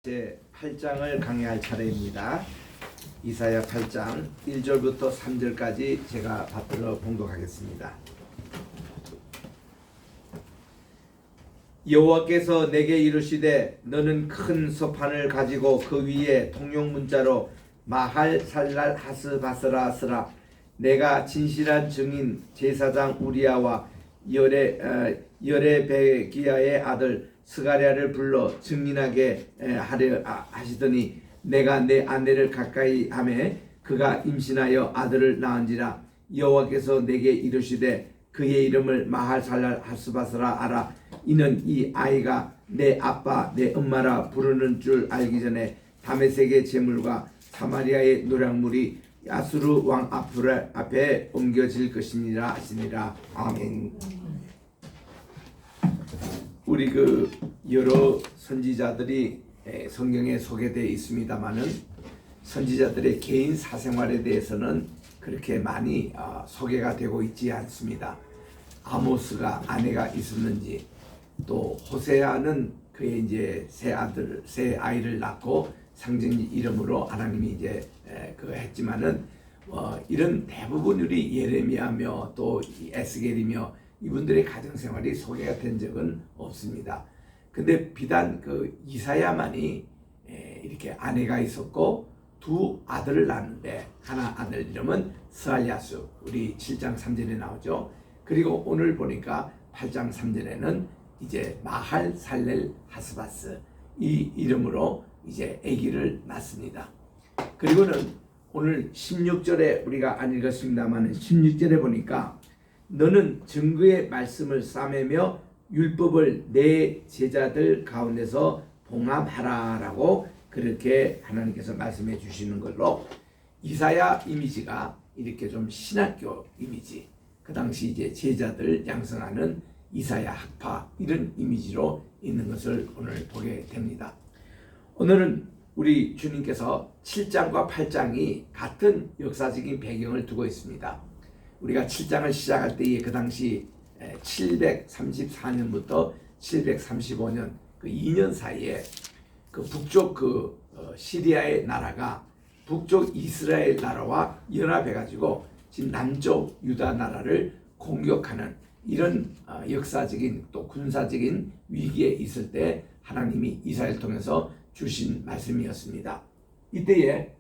제 8장을 강의할 차례입니다. 이사야 8장 1절부터 3절까지 제가 받들어 봉독하겠습니다. 여호와께서 내게 이르시되 너는 큰 서판을 가지고 그 위에 통용 문자로 마할 살랄 하스바스라 쓰라. 내가 진실한 증인 제사장 우리야와 여레베기야의 아들 스가랴를 불러 증인하게 하려 하시더니 내가 내 아내를 가까이 하매 그가 임신하여 아들을 낳은지라. 여호와께서 내게 이르시되 그의 이름을 마할살랄 하스바스라 하라. 이는 이 아이가 내 아빠 내 엄마라 부르는 줄 알기 전에 다메섹의 제물과 사마리아의 노략물이 야수르 왕 앞에 옮겨질 것이니라 하시니라. 아멘. 우리 여러 선지자들이 성경에 소개되어 있습니다만은 선지자들의 개인 사생활에 대해서는 그렇게 많이 소개가 되고 있지 않습니다. 아모스가 아내가 있었는지, 또 호세아는 그의 이제 새 아이를 낳고 상징 이름으로 하나님이 이제 했지만은 이런 대부분 우리 예레미야며 또 에스겔이며 이분들의 가정생활이 소개가 된 적은 없습니다. 근데 비단 이사야만이 이렇게 아내가 있었고 두 아들을 낳았는데 하나 아들 이름은 스알야수, 우리 7장 3절에 나오죠. 그리고 오늘 보니까 8장 3절에는 이제 마할 살렐 하스바스 이 이름으로 이제 아기를 낳습니다. 그리고는 오늘 16절에 우리가 안 읽었습니다만 16절에 보니까 너는 증거의 말씀을 싸매며 율법을 내 제자들 가운데서 봉합하라 라고 그렇게 하나님께서 말씀해 주시는 걸로 이사야 이미지가 이렇게 좀 신학교 이미지, 그 당시 이제 제자들 양성하는 이사야 학파 이런 이미지로 있는 것을 오늘 보게 됩니다. 오늘은 우리 주님께서 7장과 8장이 같은 역사적인 배경을 두고 있습니다. 우리가 7장을 시작할 때에 그 당시 734년부터 735년 그 2년 사이에 그 북쪽 시리아의 나라가 북쪽 이스라엘 나라와 연합해가지고 지금 남쪽 유다 나라를 공격하는 이런 역사적인 또 군사적인 위기에 있을 때 하나님이 이사야를 통해서 주신 말씀이었습니다. 이때에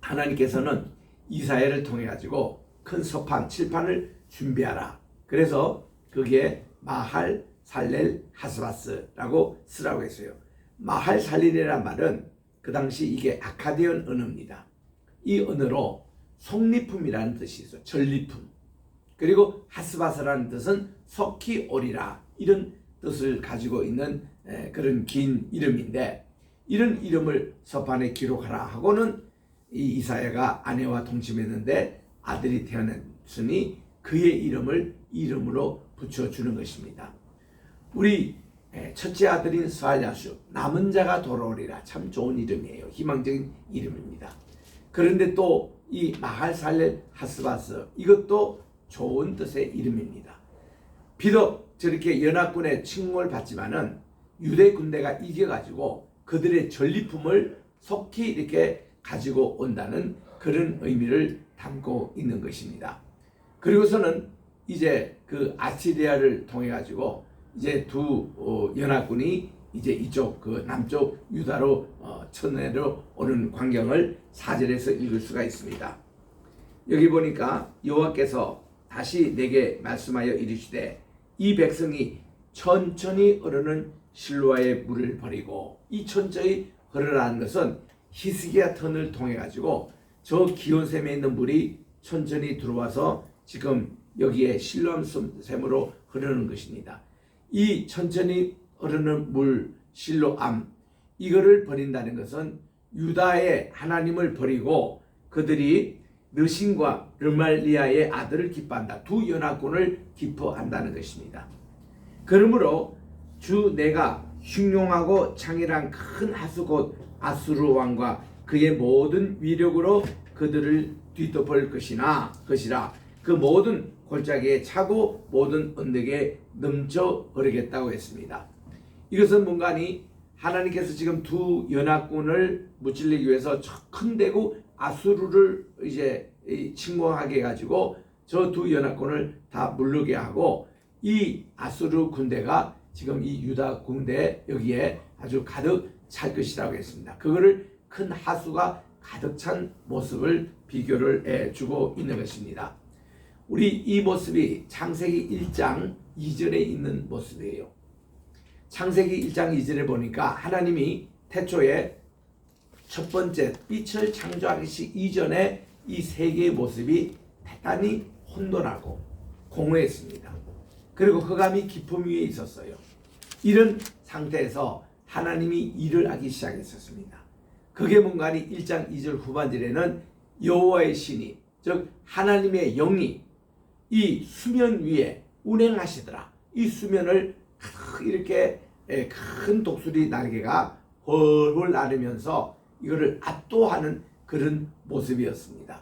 하나님께서는 이사야를 통해 가지고 큰 서판, 칠판을 준비하라. 그래서 그게 마할 살렐 하스바스라고 쓰라고 했어요. 마할 살렐이라는 말은 그 당시 이게 아카디언 언어입니다. 이 언어로 속리품이라는 뜻이 있어요. 전리품. 그리고 하스바스라는 뜻은 석희 오리라 이런 뜻을 가지고 있는 그런 긴 이름인데, 이런 이름을 서판에 기록하라 하고는 이 이사야가 아내와 동침했는데 아들이 태어났으니 그의 이름으로 붙여주는 것입니다. 우리 첫째 아들인 스알야수, 남은 자가 돌아오리라, 참 좋은 이름이에요. 희망적인 이름입니다. 그런데 또 이 마할 살렐 하스바스, 이것도 좋은 뜻의 이름입니다. 비록 저렇게 연합군의 침공을 받지만은 유대 군대가 이겨가지고 그들의 전리품을 속히 이렇게 가지고 온다는 그런 의미를 담고 있는 것입니다. 그리고서는 이제 그 아시리아를 통해 가지고 이제 두 연합군이 이제 이쪽 남쪽 유다로 쳐내려 오는 광경을 4절에서 읽을 수가 있습니다. 여기 보니까 여호와께서 다시 내게 말씀하여 이르시되 이 백성이 천천히 흐르는 실로아의 물을 버리고, 이 천천히 흐르라는 것은 히스기야 턴을 통해 가지고 저 기온샘에 있는 물이 천천히 들어와서 지금 여기에 실로암 샘으로 흐르는 것입니다. 이 천천히 흐르는 물 실로암, 이거를 버린다는 것은 유다의 하나님을 버리고 그들이 르신과 르말리아의 아들을 기뻐한다. 두 연합군을 기뻐한다는 것입니다. 그러므로 주 내가 흉용하고 창이란 큰 하수 곧 아수르 왕과 그의 모든 위력으로 그들을 뒤덮을 것이라. 그 모든 골짜기에 차고 모든 언덕에 넘쳐 흐르겠다고 했습니다. 이것은 뭔가니 하나님께서 지금 두 연합군을 무찔리기 위해서 큰 대국 아수르를 이제 침공하게 해가지고 저 두 연합군을 다 물르게 하고, 이 아수르 군대가 지금 이 유다 군대 여기에 아주 가득 찰 것이라고 했습니다. 그거를 큰 하수가 가득 찬 모습을 비교를 해주고 있는 것입니다. 우리 이 모습이 창세기 1장 2절에 있는 모습이에요. 창세기 1장 2절에 보니까 하나님이 태초에 첫 번째 빛을 창조하기 이전에 이 세계의 모습이 대단히 혼돈하고 공허했습니다. 그리고 흑암이 깊음 위에 있었어요. 이런 상태에서 하나님이 일을 하기 시작했었습니다. 그게 뭔가니 1장 2절 후반절에는 여호와의 신이, 즉 하나님의 영이 이 수면 위에 운행하시더라. 이 수면을 이렇게 큰 독수리 날개가 훨훨 나르면서 이거를 압도하는 그런 모습이었습니다.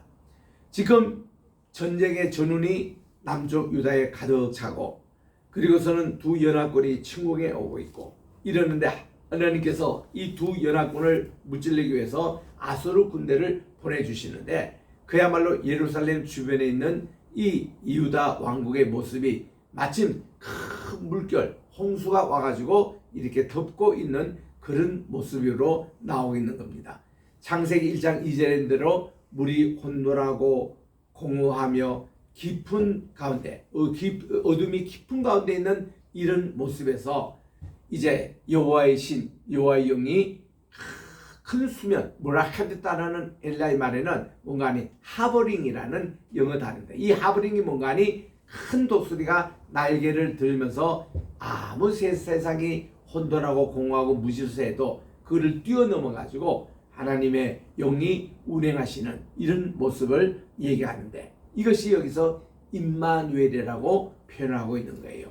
지금 전쟁의 전운이 남쪽 유다에 가득 차고, 그리고서는 두 연합군이 침공해 오고 있고 이러는데, 하나님께서 이 두 연합군을 무찔리기 위해서 아수르 군대를 보내주시는데, 그야말로 예루살렘 주변에 있는 이 유다 왕국의 모습이 마침 큰 물결, 홍수가 와가지고 이렇게 덮고 있는 그런 모습으로 나오고 있는 겁니다. 창세기 1장 2절인 대로 물이 혼돈하고 공허하며 깊은 가운데, 어둠이 깊은 가운데 있는 이런 모습에서 이제 여호와의 신, 여호와의 영이 큰 수면, 무라카드타라는 엘라의 말에는 뭔가니 하버링이라는 영어 단어인데, 이 하버링이 뭔가니 큰 독수리가 날개를 들면서 아무 세상이 혼돈하고 공허하고 무질서해도 그를 뛰어넘어 가지고 하나님의 영이 운행하시는 이런 모습을 얘기하는데, 이것이 여기서 임마누엘이라고 표현하고 있는 거예요.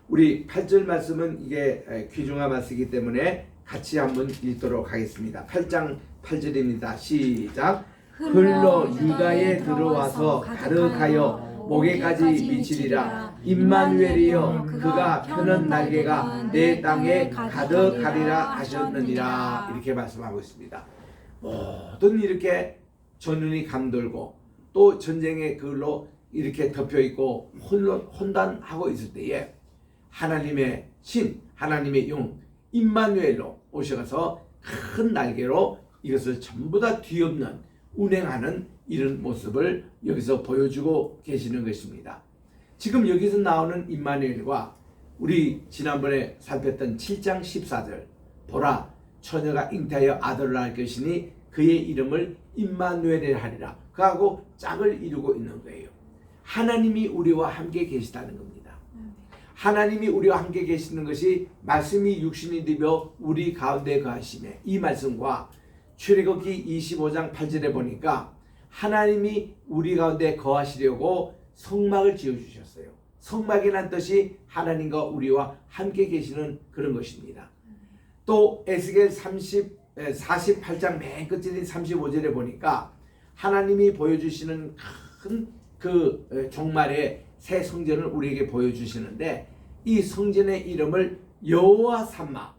우리 8절 말씀은 이게 귀중한 말씀이기 때문에 같이 한번 읽도록 하겠습니다. 8장 8절입니다. 시작. 흘러 유다에 들어와서 가득하여 목에까지 미치리라. 임마누엘이여 그가 펴는 날개가 내 땅에 가득하리라 하셨느니라. 이렇게 말씀하고 있습니다. 모든 이렇게 전운이 감돌고 또 전쟁의 그걸로 이렇게 덮여있고 혼돈하고 있을 때에 하나님의 신, 하나님의 영 임마누엘로 오셔서 큰 날개로 이것을 전부 다 뒤엎는, 운행하는 이런 모습을 여기서 보여주고 계시는 것입니다. 지금 여기서 나오는 임마누엘과 우리 지난번에 살폈던 7장 14절, 보라 처녀가 잉태하여 아들을 낳을 것이니 그의 이름을 임마누엘이라 하리라. 그하고 짝을 이루고 있는 거예요. 하나님이 우리와 함께 계시다는 겁니다. 하나님이 우리와 함께 계시는 것이 말씀이 육신이 되며 우리 가운데 거하시네. 이 말씀과 출애굽기 25장 8절에 보니까 하나님이 우리 가운데 거하시려고 성막을 지어주셨어요. 성막이란 뜻이 하나님과 우리와 함께 계시는 그런 것입니다. 또 에스겔 48장 맨 끝인 35절에 보니까 하나님이 보여주시는 큰 그 종말의 새 성전을 우리에게 보여주시는데, 이 성전의 이름을 여호와 삼마,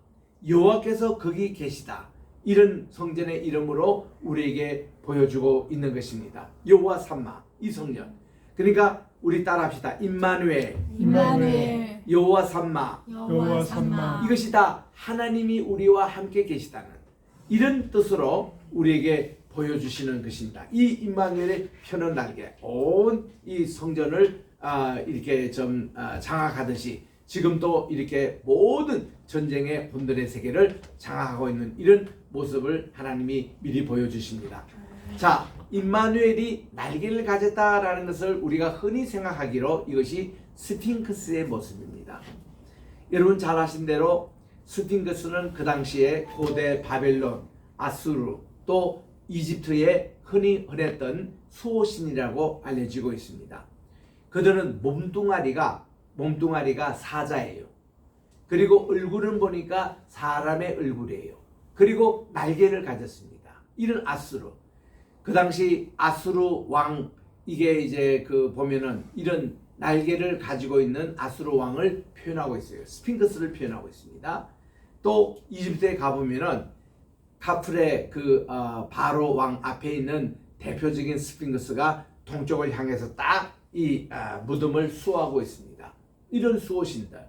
여호와께서 거기 계시다, 이런 성전의 이름으로 우리에게 보여주고 있는 것입니다. 여호와 삼마, 이 성전. 그러니까 우리 따라합시다. 임마누엘, 임마누엘, 여호와 삼마, 여호와 삼마. 이것이 다 하나님이 우리와 함께 계시다는 이런 뜻으로 우리에게 보여주시는 것입니다. 이 임마누엘의 펴는 날개, 온 이 성전을 이렇게 좀 장악하듯이 지금도 이렇게 모든 전쟁의 혼돈의 세계를 장악하고 있는 이런 모습을 하나님이 미리 보여주십니다. 자, 임마누엘이 날개를 가졌다라는 것을 우리가 흔히 생각하기로 이것이 스핑크스의 모습입니다. 여러분 잘 아신 대로 스핑크스는 그 당시에 고대 바벨론, 아수르, 또 이집트에 흔히 흔했던 수호신이라고 알려지고 있습니다. 그들은 몸뚱아리가 사자예요. 그리고 얼굴은 보니까 사람의 얼굴이에요. 그리고 날개를 가졌습니다. 이런 아수르. 그 당시 아수르 왕, 이게 이제 그 보면은 이런 날개를 가지고 있는 아수르 왕을 표현하고 있어요. 스핑크스를 표현하고 있습니다. 또 이집트에 가보면은 카프레 바로 왕 앞에 있는 대표적인 스핑크스가 동쪽을 향해서 딱 이 무덤을 수호하고 있습니다. 이런 수호신들.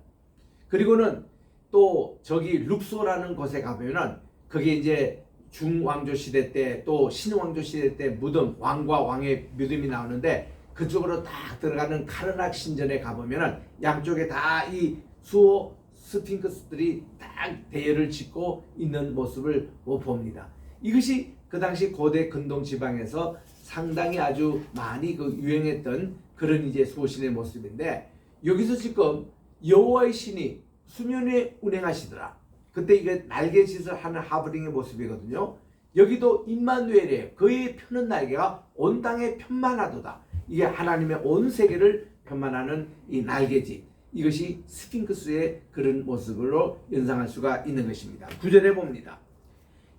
그리고는 또 저기 룩소라는 곳에 가보면은 그게 이제 중왕조 시대 때 또 신왕조 시대 때 무덤, 왕과 왕의 무덤이 나오는데 그쪽으로 딱 들어가는 카르낙 신전에 가보면은 양쪽에 다 이 수호 스핑크스들이 딱 대열을 짓고 있는 모습을 봅니다. 이것이 그 당시 고대 근동 지방에서 상당히 아주 많이 유행했던 그런 이제 수호신의 모습인데, 여기서 지금 여호와의 신이 수면에 운행하시더라. 그때 이게 날개짓을 하는 하브링의 모습이거든요. 여기도 임마누엘이에요. 그의 펴는 날개가 온 땅에 편만하도다. 이게 하나님의 온 세계를 편만하는 이 날개짓. 이것이 스핑크스의 그런 모습으로 연상할 수가 있는 것입니다. 9절에 봅니다.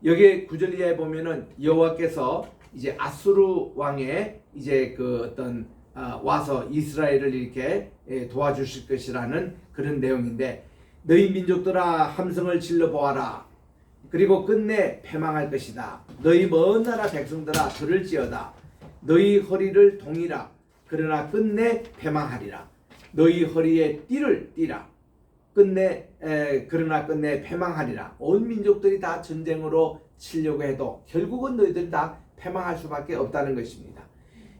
여기 9절 이하에 보면은 여호와께서 이제 아수르 왕의 이제 와서 이스라엘을 이렇게 도와주실 것이라는 그런 내용인데, 너희 민족들아 함성을 질러 보아라. 그리고 끝내 패망할 것이다. 너희 먼 나라 백성들아 들을지어다. 너희 허리를 동이라. 그러나 끝내 패망하리라. 너희 허리에 띠를 띠라. 그러나 끝내 패망하리라. 온 민족들이 다 전쟁으로 치려고 해도 결국은 너희들이 다 패망할 수밖에 없다는 것입니다.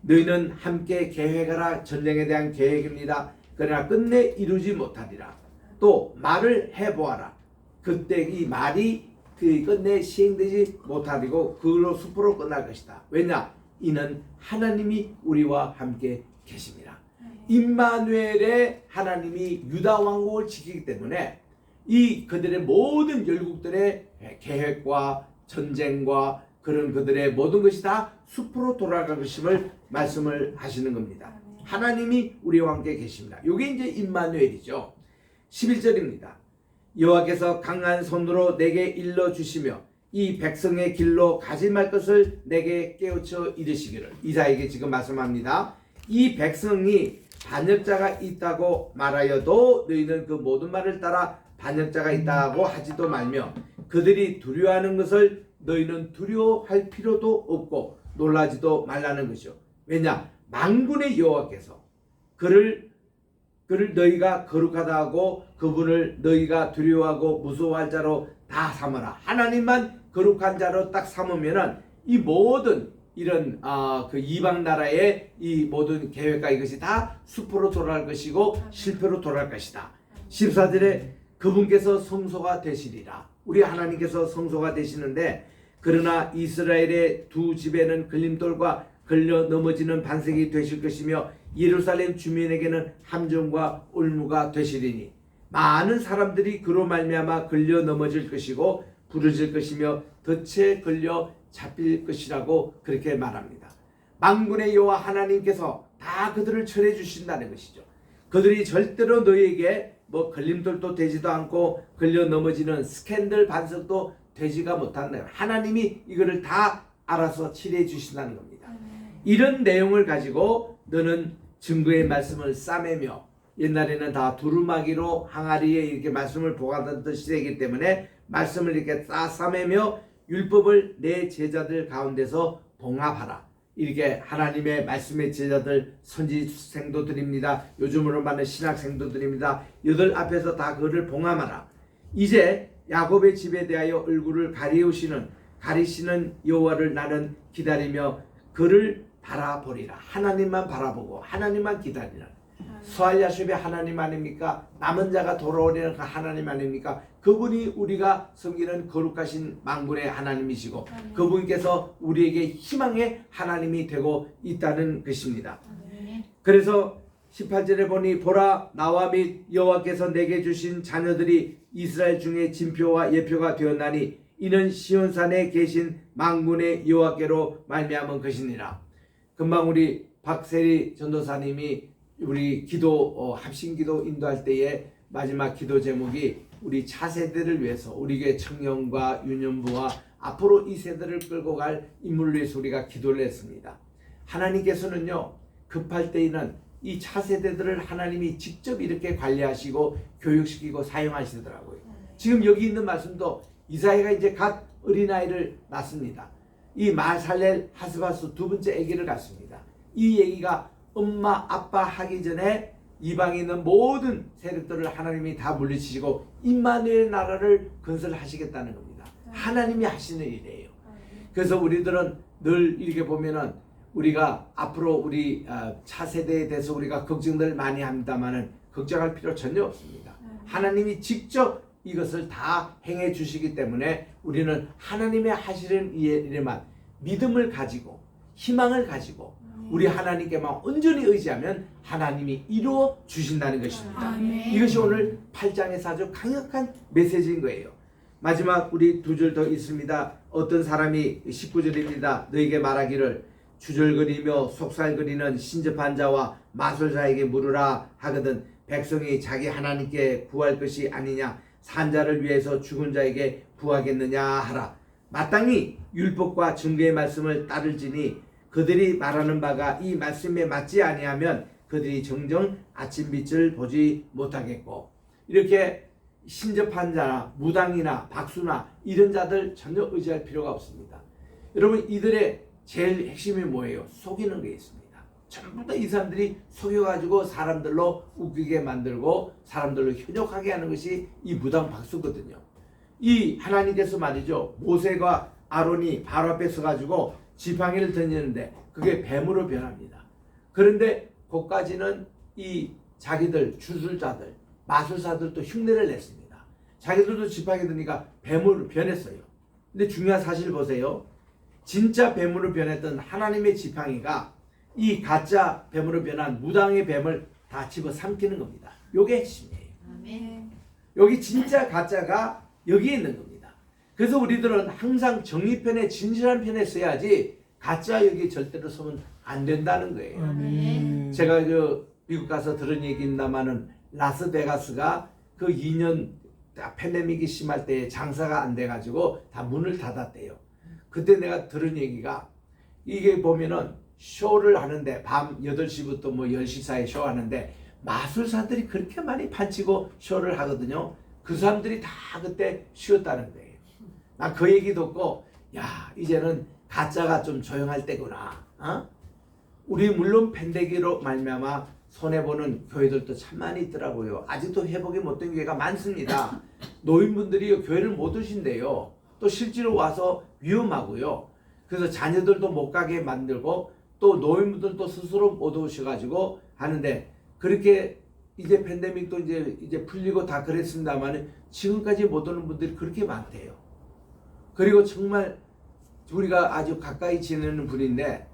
너희는 함께 계획하라. 전쟁에 대한 계획입니다. 그러나 끝내 이루지 못하리라. 또 말을 해보아라. 그때 이 말이 끝내 시행되지 못하리고 그걸로 수포로 끝날 것이다. 왜냐? 이는 하나님이 우리와 함께 계십니다. 임마누엘의 하나님이 유다 왕국을 지키기 때문에 이 그들의 모든 열국들의 계획과 전쟁과 그런 그들의 모든 것이 다 수포로 돌아갈 것임을 말씀을 하시는 겁니다. 하나님이 우리와 함께 계십니다. 이게 이제 임마누엘이죠. 11절입니다. 여호와께서 강한 손으로 내게 일러 주시며 이 백성의 길로 가지 말 것을 내게 깨우쳐 이르시기를. 이사에게 지금 말씀합니다. 이 백성이 반역자가 있다고 말하여도 너희는 그 모든 말을 따라 반역자가 있다고 하지도 말며 그들이 두려워하는 것을 너희는 두려워할 필요도 없고 놀라지도 말라는 것이요. 왜냐? 만군의 여호와께서 그를 너희가 거룩하다 하고 그분을 너희가 두려워하고 무서워할 자로 다 삼아라. 하나님만 거룩한 자로 딱 삼으면은 이 모든 이런 그 이방 나라의 이 모든 계획과 이것이 다 수포로 돌아갈 것이고 실패로 돌아갈 것이다. 14절에 그분께서 성소가 되시리라. 우리 하나님께서 성소가 되시는데, 그러나 이스라엘의 두 집에는 걸림돌과 걸려 넘어지는 반석이 되실 것이며 예루살렘 주민에게는 함정과 올무가 되시리니 많은 사람들이 그로 말미암아 걸려 넘어질 것이고 부러질 것이며 덫에 걸려 잡힐 것이라고 그렇게 말합니다. 만군의 여호와 하나님께서 다 그들을 처리해 주신다는 것이죠. 그들이 절대로 너희에게 걸림돌도 되지도 않고 걸려 넘어지는 스캔들 반석도 되지가 못한다. 하나님이 이거를 다 알아서 치료해 주신다는 겁니다. 이런 내용을 가지고 너는 증거의 말씀을 싸매며, 옛날에는 다 두루마기로 항아리에 이렇게 말씀을 보관하던 시대이기 때문에 말씀을 이렇게 싸매며 율법을 내 제자들 가운데서 봉합하라. 이렇게 하나님의 말씀의 제자들, 선지 생도들입니다. 요즘으로 말하는 신학 생도들입니다. 이들 앞에서 다 그를 봉합하라. 이제 야곱의 집에 대하여 얼굴을 가리시는 여호와를 나는 기다리며 그를 바라보리라. 하나님만 바라보고 하나님만 기다리라. 수알야숲의 하나님 아닙니까? 남은 자가 돌아오려는 그 하나님 아닙니까? 그분이 우리가 섬기는 거룩하신 만군의 하나님이시고 그분께서 우리에게 희망의 하나님이 되고 있다는 것입니다. 그래서 18절에 보니 보라, 나와 및 여호와께서 내게 주신 자녀들이 이스라엘 중에 진표와 예표가 되었나니 이는 시온산에 계신 만군의 여호와께로 말미암은 것이니라. 금방 우리 박세리 전도사님이 우리 기도 합심기도 인도할 때에 마지막 기도 제목이 우리 차세대를 위해서, 우리 교회 청년과 유년부와 앞으로 이 세대를 끌고 갈 인물을 위해서 우리가 기도를 했습니다. 하나님께서는요, 급할 때에는 이 차세대들을 하나님이 직접 이렇게 관리하시고 교육시키고 사용하시더라고요. 지금 여기 있는 말씀도 이사야가 이제 갓 어린아이를 낳습니다. 이 마살렐 하스바스 두 번째 아기를 갖습니다. 이 아기가 엄마 아빠 하기 전에 이방에 있는 모든 세력들을 하나님이 다 물리치시고 임마누엘 나라를 건설하시겠다는 겁니다. 하나님이 하시는 일이에요. 그래서 우리들은 늘 이렇게 보면은 우리가 앞으로 우리 차세대에 대해서 우리가 걱정들 많이 합니다만은 걱정할 필요 전혀 없습니다. 하나님이 직접 이것을 다 행해 주시기 때문에 우리는 하나님의 하시는 일에만 믿음을 가지고 희망을 가지고 우리 하나님께만 온전히 의지하면 하나님이 이루어 주신다는 것입니다. 아멘. 이것이 오늘 8장에서 아주 강력한 메시지인 거예요. 마지막 우리 두 줄 더 있습니다. 어떤 사람이 19절입니다. 너에게 말하기를 주절거리며 속살거리는 신접한 자와 마술사에게 물으라 하거든 백성이 자기 하나님께 구할 것이 아니냐 산자를 위해서 죽은 자에게 구하겠느냐 하라. 마땅히 율법과 증거의 말씀을 따를지니 그들이 말하는 바가 이 말씀에 맞지 아니하면 그들이 정정 아침빛을 보지 못하겠고, 이렇게 신접한 자나 무당이나 박수나 이런 자들 전혀 의지할 필요가 없습니다. 여러분, 이들의 제일 핵심이 뭐예요? 속이는 게 있습니다. 전부 다 이 사람들이 속여가지고 사람들로 웃기게 만들고 사람들로 현혹하게 하는 것이 이 무당 박수거든요. 이 하나님께서 말이죠, 모세가 아론이 바로 앞에 서가지고 지팡이를 던지는데 그게 뱀으로 변합니다. 그런데 그까지는 이 자기들 주술자들 마술사들도 흉내를 냈습니다. 자기들도 지팡이 던지니까 뱀으로 변했어요. 근데 중요한 사실 보세요. 진짜 뱀으로 변했던 하나님의 지팡이가 이 가짜 뱀으로 변한 무당의 뱀을 다 집어삼키는 겁니다. 요게 핵심이에요. 아멘. 여기 진짜 가짜가 여기에 있는 겁니다. 그래서 우리들은 항상 정의편에 진실한 편에 써야지 가짜 여기 절대로 서면 안 된다는 거예요. 아멘. 제가 미국 가서 들은 얘기입니다만은 라스베가스가 그 2년 팬데믹이 심할 때 장사가 안 돼가지고 다 문을 닫았대요. 그때 내가 들은 얘기가 이게 보면은 쇼를 하는데 밤 8시부터 뭐 10시 사이에 쇼 하는데 마술사들이 그렇게 많이 판치고 쇼를 하거든요. 그 사람들이 다 그때 쉬었다는 거예요. 나 그 얘기 듣고 야, 이제는 가짜가 좀 조용할 때구나. 우리 물론 팬데믹으로 말미암아 손해보는 교회들도 참 많이 있더라고요. 아직도 회복이 못된 교회가 많습니다. 노인분들이 교회를 못 오신대요. 또 실제로 와서 위험하고요. 그래서 자녀들도 못 가게 만들고 또 노인분들도 스스로 못 오셔가지고 하는데, 그렇게 이제 팬데믹도 이제 풀리고 다 그랬습니다만 지금까지 못 오는 분들이 그렇게 많대요. 그리고 정말 우리가 아주 가까이 지내는 분인데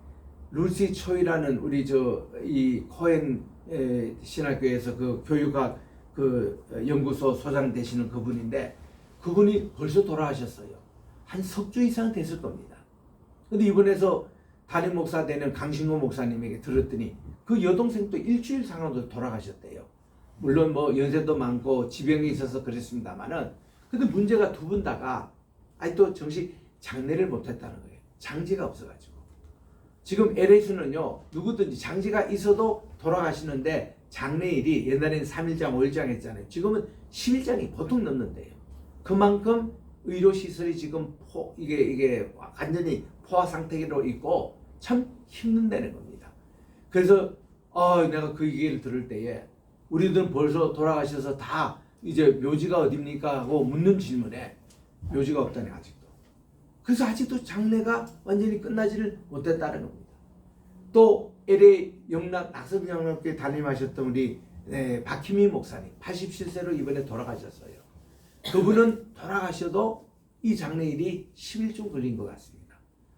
루시 초이라는 우리 이 코엔 신학교에서 그 교육학 그 연구소 소장 되시는 그분인데 그분이 벌써 돌아가셨어요. 한 석 주 이상 됐을 겁니다. 근데 이번에서 담임 목사 되는 강신호 목사님에게 들었더니 그 여동생도 일주일 상황도 돌아가셨대요. 물론 뭐 연세도 많고 지병이 있어서 그랬습니다만은, 근데 문제가 두 분 다가 아직도 정식 장례를 못했다는 거예요. 장지가 없어가지고. 지금 LA에서는요, 누구든지 장지가 있어도 돌아가시는데 장례일이 옛날에는 3일장, 5일장 했잖아요. 지금은 10일장이 보통 넘는데요. 그만큼 의료시설이 지금 이게 완전히 포화 상태로 있고 참 힘든다는 겁니다. 그래서 내가 그 얘기를 들을 때에 우리들은 벌써 돌아가셔서 다 이제 묘지가 어딥니까 하고 묻는 질문에 묘지가 없다니 아직도. 그래서 아직도 장례가 완전히 끝나지를 못했다는 겁니다. 또 LA 영락 낙선영락교회 담임하셨던 우리 박희미 목사님 87세로 이번에 돌아가셨어요. 그분은 돌아가셔도 이 장례일이 10일쯤 걸린 것 같습니다.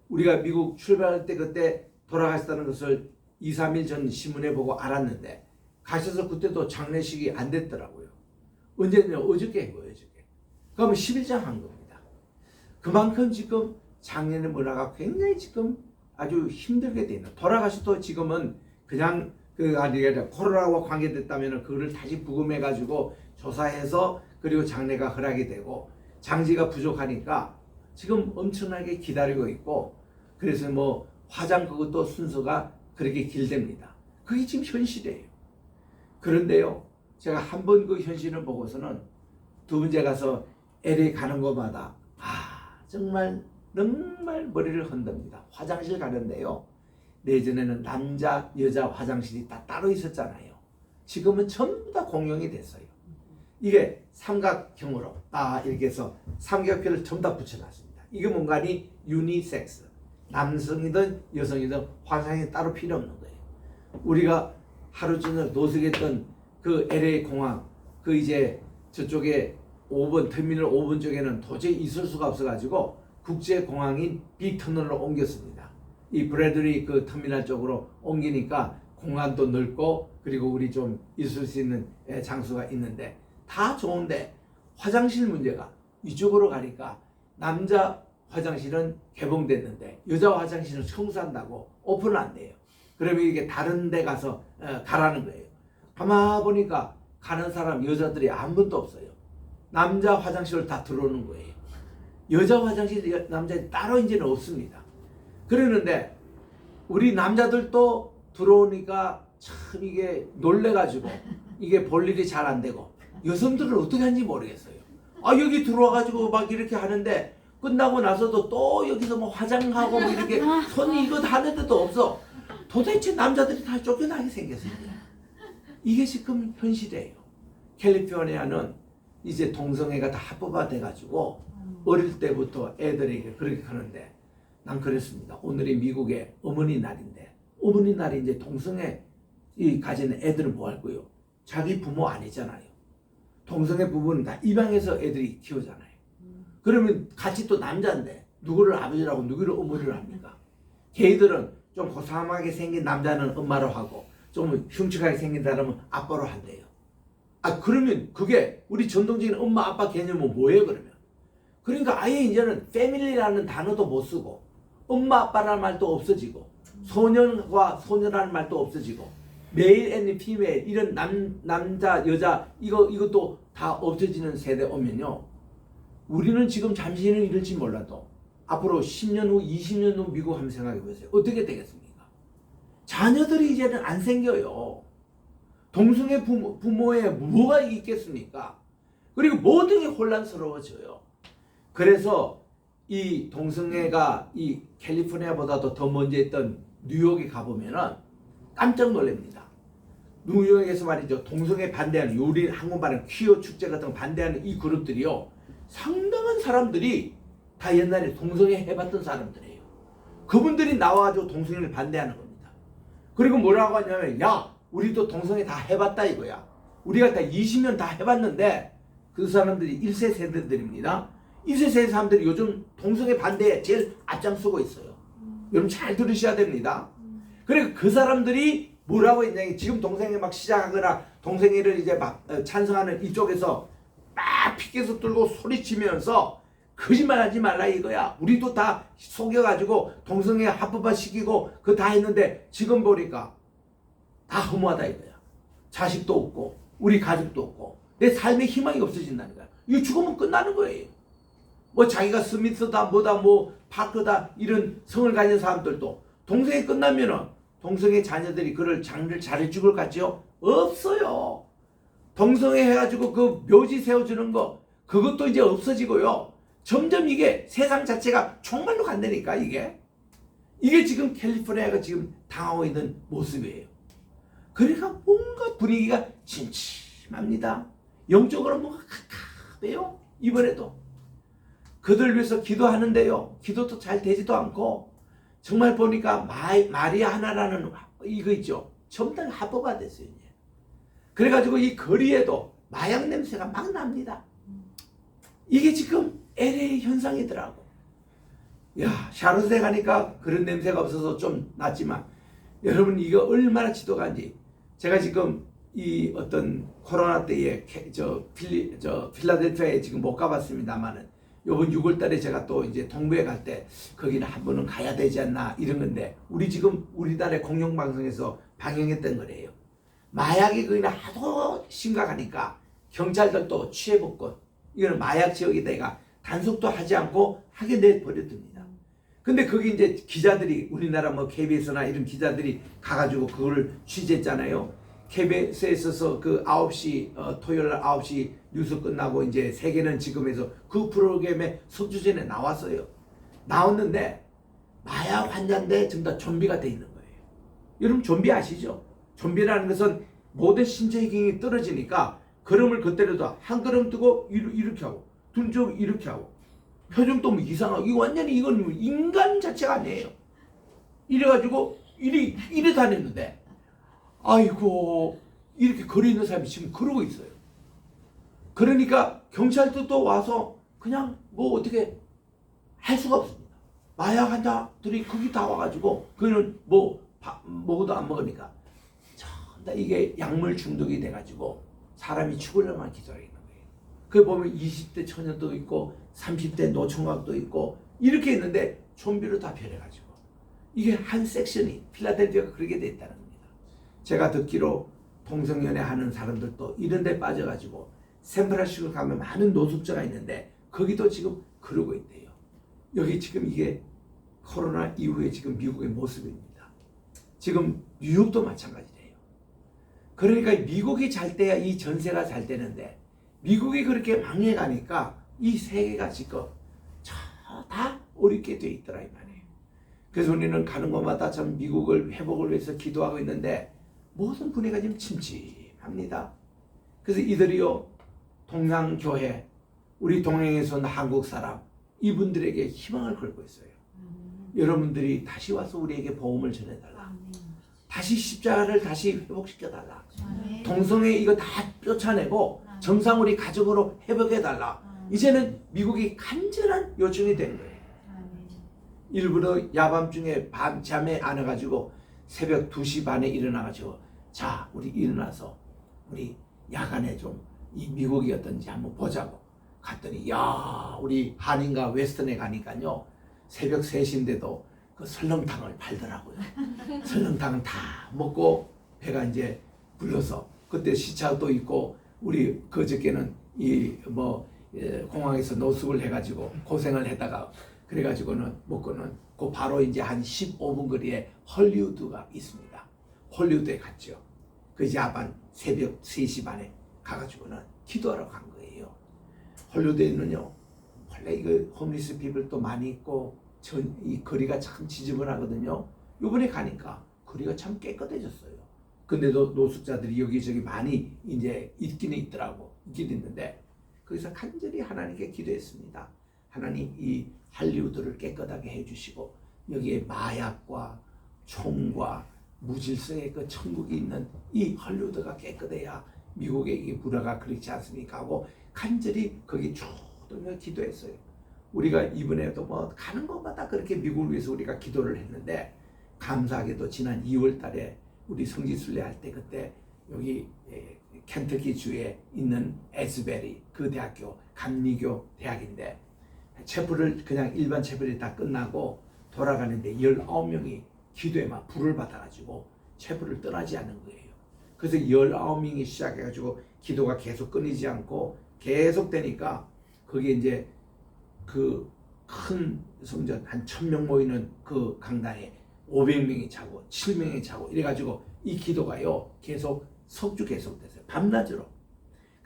우리가 미국 출발할 때 그때 돌아가셨다는 것을 2, 3일 전 신문에 보고 알았는데 가셔서 그때도 장례식이 안 됐더라고요. 언제냐? 어저께 한 거예요. 어저께. 그러면 10일장 한 겁니다. 그만큼 지금 장례의 문화가 굉장히 지금 아주 힘들게 돼 있는. 돌아가셔도 지금은 그냥 코로나와 관계됐다면 그거를 다시 부검해 가지고 조사해서 그리고 장례가 허락이 되고 장지가 부족하니까 지금 엄청나게 기다리고 있고, 그래서 뭐 화장 그것도 순서가 그렇게 길답니다. 그게 지금 현실이에요. 그런데요, 제가 한 번 그 현실을 보고서는 두 번째 가서 LA 가는 곳마다 정말 머리를 흔듭니다. 화장실 가는데요. 예전에는 남자 여자 화장실이 다 따로 있었잖아요. 지금은 전부 다 공용이 됐어요. 이게 삼각형으로 이렇게 해서 삼각형을 전부 다 붙여놨습니다. 이게 뭔가니 유니섹스, 남성이든 여성이든 화장이 따로 필요 없는 거예요. 우리가 하루 종일 노숙했던 그 LA 공항, 그 이제 저쪽에 5번 터미널 5번 쪽에는 도저히 있을 수가 없어가지고 국제공항인 빅터널로 옮겼습니다. 이 브래들리 그 터미널 쪽으로 옮기니까 공간도 넓고 그리고 우리 좀 있을 수 있는 장소가 있는데 다 좋은데 화장실 문제가 이쪽으로 가니까 남자 화장실은 개봉됐는데 여자 화장실은 청소한다고 오픈은 안 돼요. 그러면 이게 다른 데 가서 가라는 거예요. 가만 보니까 가는 사람 여자들이 아무것도 없어요. 남자 화장실을 다 들어오는 거예요. 여자 화장실 남자들이 따로 이제는 없습니다. 그러는데 우리 남자들도 들어오니까 참 이게 놀래가지고 이게 볼 일이 잘 안 되고 여성들은 어떻게 하는지 모르겠어요. 여기 들어와가지고 막 이렇게 하는데 끝나고 나서도 또 여기서 뭐 화장하고 뭐 이렇게 손이 이거 하는데도 없어. 도대체 남자들이 다 쫓겨나게 생겼습니다. 이게 지금 현실이에요. 캘리포니아는 이제 동성애가 다 합법화 돼가지고 어릴 때부터 애들에게 그렇게 하는데 난 그랬습니다. 오늘이 미국의 어머니 날인데 어머니 날에 이제 동성애 가진 애들은 뭐 할 거예요? 자기 부모 아니잖아요. 동성애 부부는 다 입양해서 애들이 키우잖아요. 그러면 같이 또 남자인데 누구를 아버지라고 누구를 어머니를 합니까? 걔들은 좀 고상하게 생긴 남자는 엄마로 하고 좀 흉측하게 생긴 사람은 아빠로 한대요. 그러면 그게 우리 전통적인 엄마 아빠 개념은 뭐예요 그러면? 그러니까 아예 이제는 패밀리라는 단어도 못 쓰고 엄마 아빠라는 말도 없어지고 소년과 소녀라는 말도 없어지고 메일 앤 피메일 이런 남자 여자 이것도 다 없어지는 세대 오면요. 우리는 지금 잠시는 이럴지 몰라도 앞으로 10년 후 20년 후 미국 한번 생각해 보세요. 어떻게 되겠습니까? 자녀들이 이제는 안 생겨요. 동성애 부모에 뭐가 있겠습니까? 그리고 모든 게 혼란스러워져요. 그래서 이 동성애가 이 캘리포니아보다도 더 먼저 있던 뉴욕에 가보면은 깜짝 놀랍니다. 뉴욕에서 말이죠. 동성애 반대하는 우리 한국말은 퀴어 축제 같은 거 반대하는 이 그룹들이요. 상당한 사람들이 다 옛날에 동성애 해봤던 사람들이에요. 그분들이 나와가지고 동성애를 반대하는 겁니다. 그리고 뭐라고 하냐면 야 우리도 동성애 다 해봤다 이거야. 우리가 다 20년 다 해봤는데 그 사람들이 1세 세대들입니다. 1세 세대 사람들이 요즘 동성애 반대에 제일 앞장서고 있어요. 여러분 잘 들으셔야 됩니다. 그리고 그 사람들이 뭐라고 했냐면 지금 동성애 막 시작하거나 동성애를 이제 막 찬성하는 이쪽에서 막 피켓을 들고 소리치면서 거짓말하지 말라 이거야. 우리도 다 속여가지고 동성애 합법화 시키고 그거 다 했는데 지금 보니까 다 허무하다 이거야. 자식도 없고 우리 가족도 없고 내 삶의 희망이 없어진다는 거야. 이거 죽으면 끝나는 거예요. 뭐 자기가 스미스다 뭐다 뭐 파크다 이런 성을 가진 사람들도 동성애 끝나면은 동성애 자녀들이 그를 장를 잘해줄 것 같지요? 없어요. 동성애 해가지고 그 묘지 세워주는 거 그것도 이제 없어지고요. 점점 이게 세상 자체가 정말로 간다니까 이게 지금 캘리포니아가 지금 당하고 있는 모습이에요. 그러니까 뭔가 분위기가 침침합니다. 영적으로 뭔가 갑갑해요. 이번에도 그들 위해서 기도하는데요. 기도도 잘 되지도 않고 정말 보니까 마리아 하나라는 이거 있죠. 전부 다 합법화 됐어요. 이제. 그래가지고 이 거리에도 마약 냄새가 막 납니다. 이게 지금 LA 현상이더라고. 야, 샤롯에 가니까 그런 냄새가 없어서 좀 낫지만 여러분 이거 얼마나 지독한지 제가 지금 이 어떤 코로나 때에 필라델피아에 지금 못 가봤습니다만은 요번 6월 달에 제가 또 이제 동부에 갈 때 거기는 한 번은 가야 되지 않나 이런 건데 우리 지금 우리나라의 공영방송에서 방영했던 거래요. 마약이 거기는 하도 심각하니까 경찰들도 취해복권 이거는 마약 지역에다가 단속도 하지 않고 하게 내버렸답니다. 근데 거기 이제 기자들이 우리나라 뭐 KBS나 이런 기자들이 가가지고 그걸 취재했잖아요. KBS에 있어서 그 9시 토요일 날 9시 뉴스 끝나고 이제 세계는 지금에서 그 프로그램에 석주전에 나왔어요. 나왔는데 마약 환자인데 전부 다 좀비가 돼 있는 거예요. 여러분 좀비 아시죠? 좀비라는 것은 모든 신체 기능이 떨어지니까 걸음을 걷더라도 한 걸음 뜨고 이렇게 하고 둘쪽 이렇게 하고 표정도 뭐 이상하고 이거 완전히 이건 인간 자체가 아니에요. 이래가지고 이래 다녔는데 아이고 이렇게 걸어 있는 사람이 지금 그러고 있어요. 그러니까 경찰도 와서 그냥 뭐 어떻게 할 수가 없습니다. 마약 환자들이 거기 다 와가지고 그는 뭐 먹어도 안 먹으니까 이게 약물 중독이 돼가지고 사람이 죽으려면 기다리는 거예요. 그 보면 20대 처녀도 있고 30대 노총각도 있고 이렇게 있는데 좀비로 다 변해가지고 이게 한 섹션이 필라델피아가 그렇게 돼 있다는 겁니다. 제가 듣기로 동성연애 하는 사람들도 이런 데 빠져가지고 샌프란시스코 가면 많은 노숙자가 있는데 거기도 지금 그러고 있대요. 여기 지금 이게 코로나 이후에 지금 미국의 모습입니다. 지금 뉴욕도 마찬가지래요. 그러니까 미국이 잘 돼야 이 전세가 잘 되는데 미국이 그렇게 망해가니까 이 세계가 지금 다 어렵게 돼 있더라 이 말이에요. 그래서 우리는 가는 곳마다 참 미국을 회복을 위해서 기도하고 있는데 모든 분위기가 지금 침침합니다. 그래서 이들이요 동양교회 우리 동양에서 온 한국 사람 이분들에게 희망을 걸고 있어요. 여러분들이 다시 와서 우리에게 복음을 전해달라. 다시 십자가를 다시 회복시켜달라. 동성애 이거 다 쫓아내고 정상 우리 가족으로 회복해달라. 이제는 미국이 간절한 요청이 된 거예요. 일부러 야밤중에 밤잠에 안 와가지고 새벽 2시 반에 일어나가지고 자 우리 일어나서 우리 야간에 좀 이 미국이 어떤지 한번 보자고 갔더니 야 우리 한인가 웨스턴에 가니까요 새벽 3시인데도 그 설렁탕을 팔더라고요. 설렁탕은 다 먹고 배가 이제 불러서 그때 시차도 있고 우리 그저께는 이 뭐 공항에서 노숙을 해가지고 고생을 했다가 그래가지고는 먹고는 그 바로 이제 한 15분 거리에 헐리우드가 있습니다. 헐리우드에 갔죠. 그 야반 새벽 3시 반에 가가지고는 기도하러 간 거예요. 헐리우드에는요 원래 이거 홈리스 피플도 많이 있고 이 거리가 참 지저분하거든요. 요번에 가니까 거리가 참 깨끗해졌어요. 근데도 노숙자들이 여기저기 많이 이제 있긴 있더라고. 있긴 있는데 거기서 간절히 하나님께 기도했습니다. 하나님 이 할리우드를 깨끗하게 해주시고 여기에 마약과 총과 무질서의 그 천국이 있는 이 할리우드가 깨끗해야 미국의 이 불화가 그렇지 않습니까 하고 간절히 거기 초등을 기도했어요. 우리가 이번에도 뭐 가는 곳마다 그렇게 미국을 위해서 우리가 기도를 했는데 감사하게도 지난 2월 달에 우리 성지순례 할 때 그때 여기 켄터키 주에 있는 에스베리 그 대학교 감리교 대학인데 체플을 그냥 일반 체플이 다 끝나고 돌아가는데 19명이 기도에 막 불을 받아가지고 체플을 떠나지 않는 거예요. 그래서 19명이 시작해가지고 기도가 계속 끊이지 않고 계속 되니까 거기에 이제 그 큰 성전 한 1000명 모이는 그 강당에 500명이 차고 7명이 차고 이래가지고 이 기도가요 계속 석주 계속됐어요. 밤낮으로.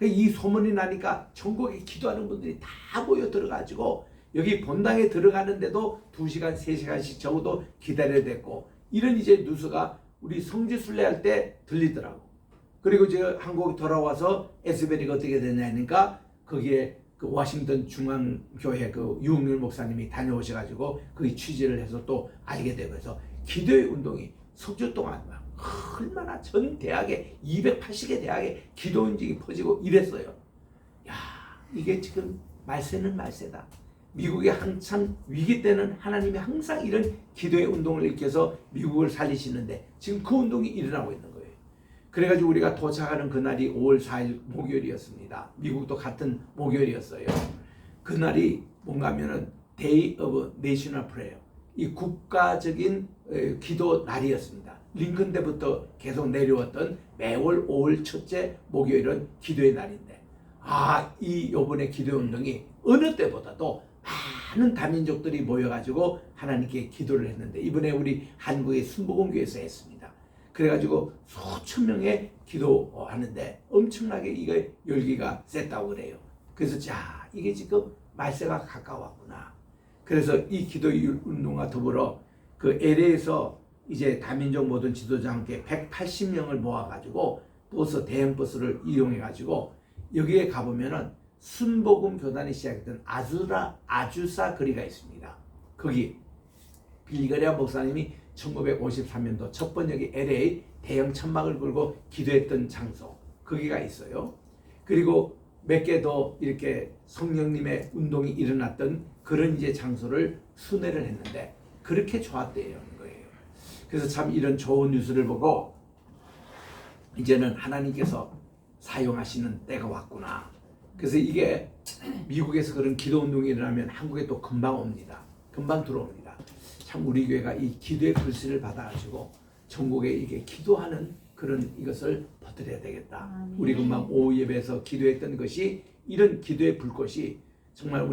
이 소문이 나니까 전국에 기도하는 분들이 다 모여 들어가지고 여기 본당에 들어가는데도 2시간 3시간씩 적어도 기다려야 됐고 이런 이제 뉴스가 우리 성지순례 할 때 들리더라고. 그리고 제가 한국에 돌아와서 에스베리가 어떻게 되냐니까 거기에 그 워싱턴 중앙교회 그 유흥률 목사님이 다녀오셔가지고 거기 취재를 해서 또 알게 되고 해서 기도의 운동이 석주 동안 막 얼마나 전 대학에 280개 대학에 기도 움직이 퍼지고 이랬어요. 야 이게 지금 말세는 말세다. 미국이 한참 위기 때는 하나님이 항상 이런 기도의 운동을 일으켜서 미국을 살리시는데 지금 그 운동이 일어나고 있는 거예요. 그래가지고 우리가 도착하는 그날이 5월 4일 목요일이었습니다. 미국도 같은 목요일이었어요. 그날이 뭔가 하면은 Day of National Prayer, 이 국가적인 기도 날이었습니다. 링컨 때부터 계속 내려왔던 매월 5월 첫째 목요일은 기도의 날인데 이 요번에 기도 운동이 어느 때보다도 많은 다민족들이 모여가지고 하나님께 기도를 했는데 이번에 우리 한국의 순복음교회에서 했습니다. 그래가지고 수천 명의 기도하는데 엄청나게 이거 열기가 셌다고 그래요. 그래서 자, 이게 지금 말세가 가까웠구나. 그래서 이 기도 운동과 더불어 그 LA에서 이제 다민족 모든 지도자와 함께 180명을 모아가지고 대형 버스를 이용해가지고 여기에 가보면은 순복음 교단이 시작했던 아주사 거리가 있습니다. 거기 빌리거리아 목사님이 1953년도 첫 번역이 LA 대형 천막을 걸고 기도했던 장소, 거기가 있어요. 그리고 몇 개 더 이렇게 성령님의 운동이 일어났던 그런 이제 장소를 순회를 했는데 그렇게 좋았대요 거예요. 그래서 참 이런 좋은 뉴스를 보고 이제는 하나님께서 사용하시는 때가 왔구나. 그래서 이게 미국에서 그런 기도 운동이 일어나면 한국에 또 금방 옵니다. 금방 들어옵니다. 참 우리 교회가 이 기도의 불씨를 받아가지고 전국에 이게 기도하는 그런 이것을 퍼뜨려야 되겠다. 우리 금방 오후 예배에서 기도했던 것이 이런 기도의 불꽃이 정말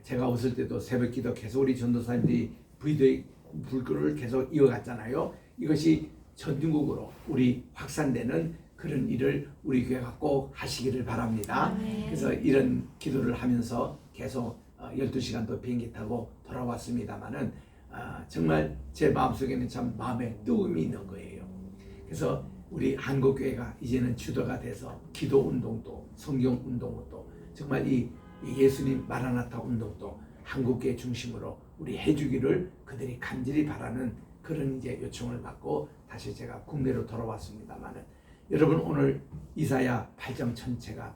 제가 웃을 때도 새벽 기도 계속 우리 전도사님들이 기도의 불꽃을 계속 이어갔잖아요. 이것이 전국으로 우리 확산되는 그런 일을 우리 교회가 꼭 하시기를 바랍니다. 그래서 이런 기도를 하면서 계속 12시간도 비행기 타고 돌아왔습니다만은 정말 제 마음속에는 참 마음에 뜨거움이 있는 거예요. 그래서 우리 한국교회가 이제는 주도가 돼서 기도 운동도 성경 운동도 정말 이 예수님 마라나타 운동도 한국교회 중심으로 우리 해주기를 그들이 간절히 바라는 그런 이제 요청을 받고 다시 제가 국내로 돌아왔습니다만은 여러분 오늘 이사야 8장 전체가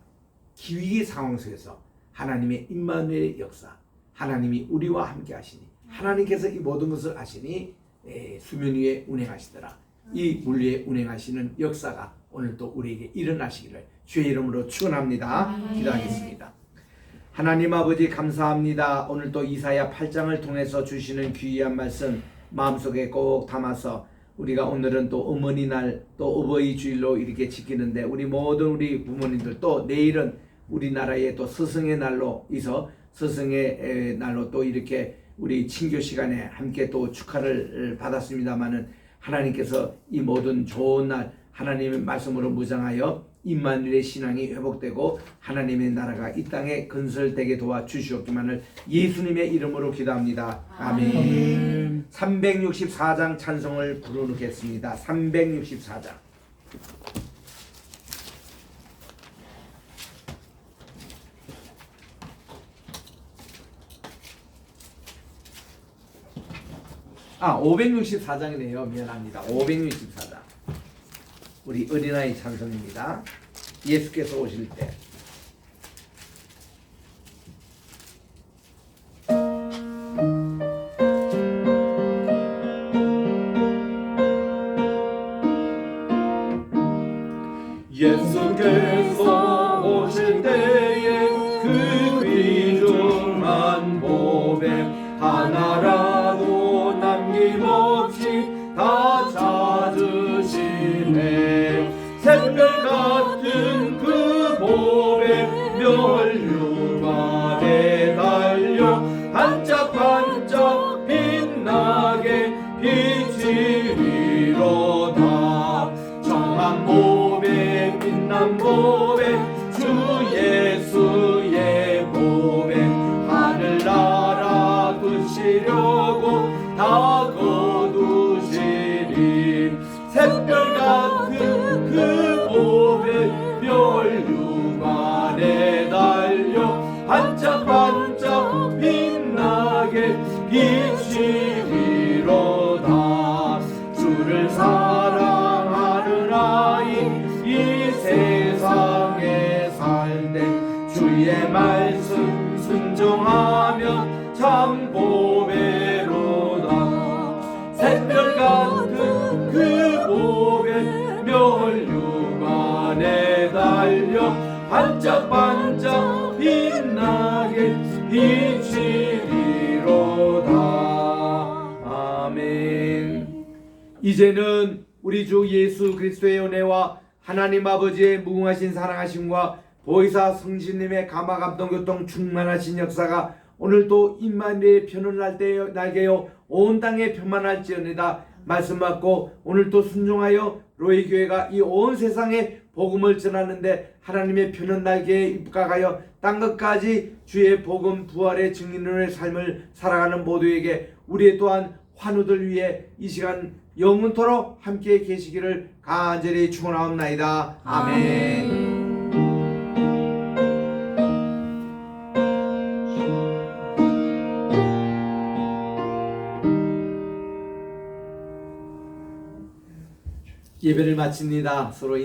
기위기 상황 속에서 하나님의 임마누엘의 역사, 하나님이 우리와 함께 하시니 하나님께서 이 모든 것을 아시니 수면 위에 운행하시더라. 이 물 위에 운행하시는 역사가 오늘 또 우리에게 일어나시기를 주의 이름으로 축원합니다. 기도하겠습니다. 하나님 아버지 감사합니다. 오늘 또 이사야 8장을 통해서 주시는 귀한 말씀 마음속에 꼭 담아서 우리가 오늘은 또 어머니 날 또 어버이 주일로 이렇게 지키는데 우리 모든 우리 부모님들 또 내일은 우리나라의 또 스승의 날로 있어 스승의 날로 또 이렇게 우리 친교 시간에 함께 또 축하를 받았습니다마는 하나님께서 이 모든 좋은 날 하나님의 말씀으로 무장하여 임마누엘의 신앙이 회복되고 하나님의 나라가 이 땅에 건설되게 도와주시옵기만을 예수님의 이름으로 기도합니다. 아멘. 364장 찬송을 부르겠습니다. 364장. 아, 564장이네요. 미안합니다. 564장. 우리 어린아이 찬송입니다. 예수께서 오실 때. 예수께서 오실 때에 그 귀중한 보배 하나라도 남김없이 다 찾으시네. 샛별 같은 그 보배 멸류관에 달려 반짝반짝 빛나게 비치리로다. 정한 보배 빛난 보배 주 예수의 보배 하늘나라 두시려고 다 거두시리. 샛별 같은 그 보배 멸류관에 달려 반짝반짝 빛나게 비치리로다. 주를 사랑하는 아이 이 세상에 살때 주의 말씀 순종하면 참 보배로다. 샛별 같은 그 보배 멸류관에 달려 반짝반짝 빛나게 비치리로다. 아멘. 이제는 우리 주 예수 그리스도의 은혜와 하나님 아버지의 무궁하신 사랑하심과 보혜사 성신님의 감화 감동 교통 충만하신 역사가 오늘도 임마누엘의 편을 날게요 온 땅에 평만할지어다. 말씀 받고 오늘 또 순종하여 로이 교회가 이 온 세상에 복음을 전하는데 하나님의 펴는 날개에 입각하여 땅 끝까지 주의 복음 부활의 증인의 삶을 살아가는 모두에게 우리 또한 환우들 위해 이 시간 영원토록 함께 계시기를 간절히 축원하옵나이다. 아멘. 예배를 마칩니다. 서로